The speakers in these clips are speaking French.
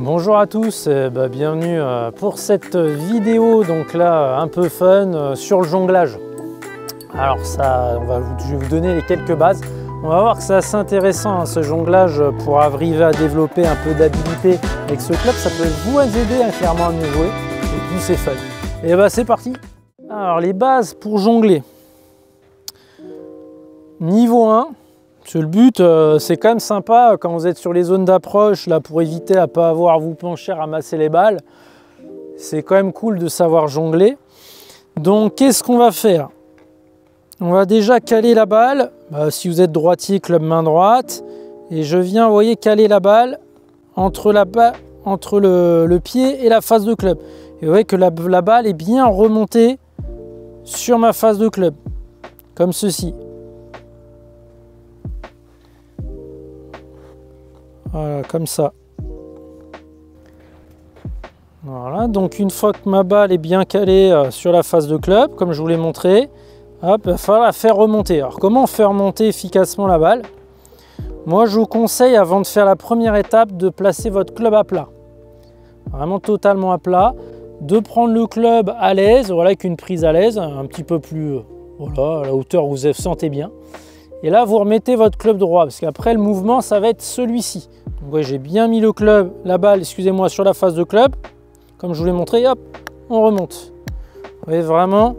Bonjour à tous, bienvenue pour cette vidéo donc là un peu fun sur le jonglage. Alors ça, je vais vous donner les quelques bases. On va voir que c'est assez intéressant ce jonglage pour arriver à développer un peu d'habilité avec ce club. Ça peut vous aider clairement à mieux jouer et puis c'est fun. Et c'est parti. Alors les bases pour jongler. Niveau 1. Parce que le but, c'est quand même sympa quand vous êtes sur les zones d'approche, là pour éviter à ne pas avoir à vous pencher, ramasser les balles. C'est quand même cool de savoir jongler. Donc, qu'est-ce qu'on va faire? On va déjà caler la balle. Si vous êtes droitier, club main droite. Et je viens, vous voyez, caler la balle entre le pied et la face de club. Et vous voyez que la balle est bien remontée sur ma face de club. Comme ceci. Voilà, comme ça. Voilà, donc une fois que ma balle est bien calée sur la face de club, comme je vous l'ai montré, hop, il va falloir la faire remonter. Alors comment faire remonter efficacement la balle? Moi je vous conseille, avant de faire la première étape, de placer votre club à plat. Vraiment totalement à plat. De prendre le club à l'aise, voilà, avec une prise à l'aise, un petit peu plus voilà, à la hauteur où vous vous sentez bien. Et là, vous remettez votre club droit, parce qu'après, le mouvement, ça va être celui-ci. Donc, ouais, j'ai bien mis le club, la balle, excusez-moi, sur la face de club. Comme je vous l'ai montré, hop, on remonte. Vous voyez vraiment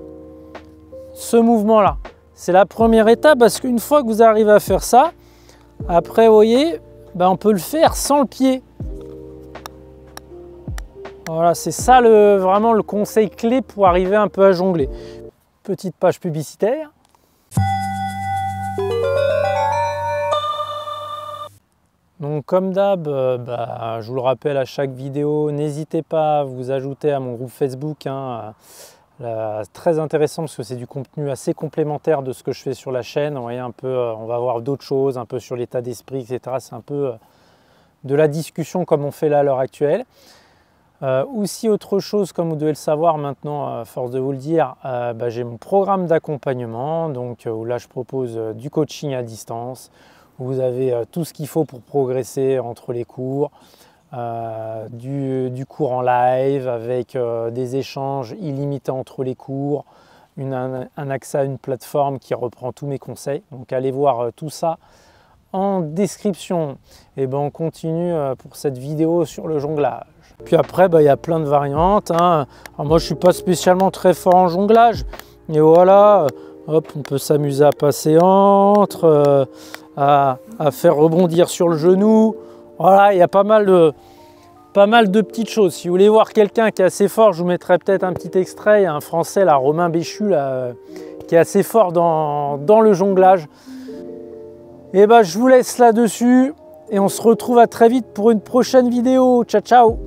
ce mouvement-là. C'est la première étape, parce qu'une fois que vous arrivez à faire ça, après, vous voyez, on peut le faire sans le pied. Voilà, c'est ça vraiment le conseil clé pour arriver un peu à jongler. Petite page publicitaire. Donc comme d'hab, je vous le rappelle à chaque vidéo, n'hésitez pas à vous ajouter à mon groupe Facebook, très intéressant parce que c'est du contenu assez complémentaire de ce que je fais sur la chaîne. Vous voyez un peu, on va voir d'autres choses, un peu sur l'état d'esprit, etc. C'est un peu de la discussion comme on fait là à l'heure actuelle. Aussi autre chose, comme vous devez le savoir maintenant, à force de vous le dire, j'ai mon programme d'accompagnement, donc où là je propose du coaching à distance. Vous avez tout ce qu'il faut pour progresser entre les cours, du cours en live avec des échanges illimités entre les cours, un accès à une plateforme qui reprend tous mes conseils. Donc allez voir tout ça en description. Et on continue pour cette vidéo sur le jonglage. Puis après, il y a plein de variantes. Alors moi, je ne suis pas spécialement très fort en jonglage. Et voilà, hop, on peut s'amuser à passer entre, à faire rebondir sur le genou. Voilà, il y a pas mal de petites choses. Si vous voulez voir quelqu'un qui est assez fort, je vous mettrai peut-être un petit extrait. Il y a un Français, là, Romain Béchu, là, qui est assez fort dans le jonglage. Et je vous laisse là-dessus. Et on se retrouve à très vite pour une prochaine vidéo. Ciao, ciao!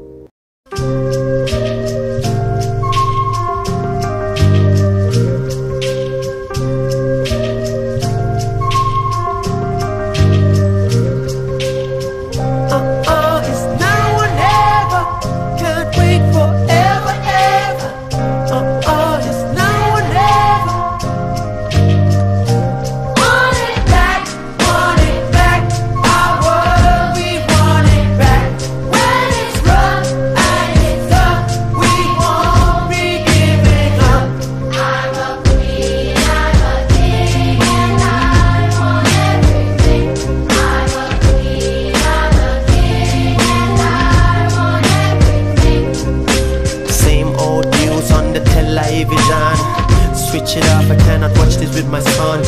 Switch it off, I cannot watch this with my son.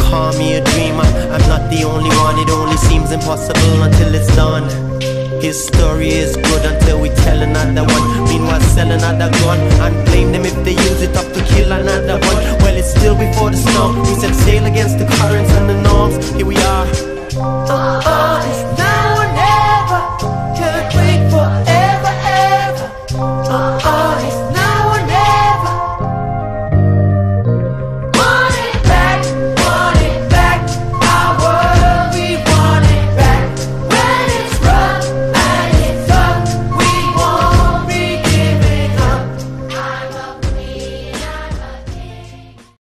Call me a dreamer, I'm not the only one. It only seems impossible until it's done. His story is good until we tell another one. Meanwhile sell another gun and blame them if they use it up to kill another one. Well, it's still before the storm. We set sail against the currents and the norms.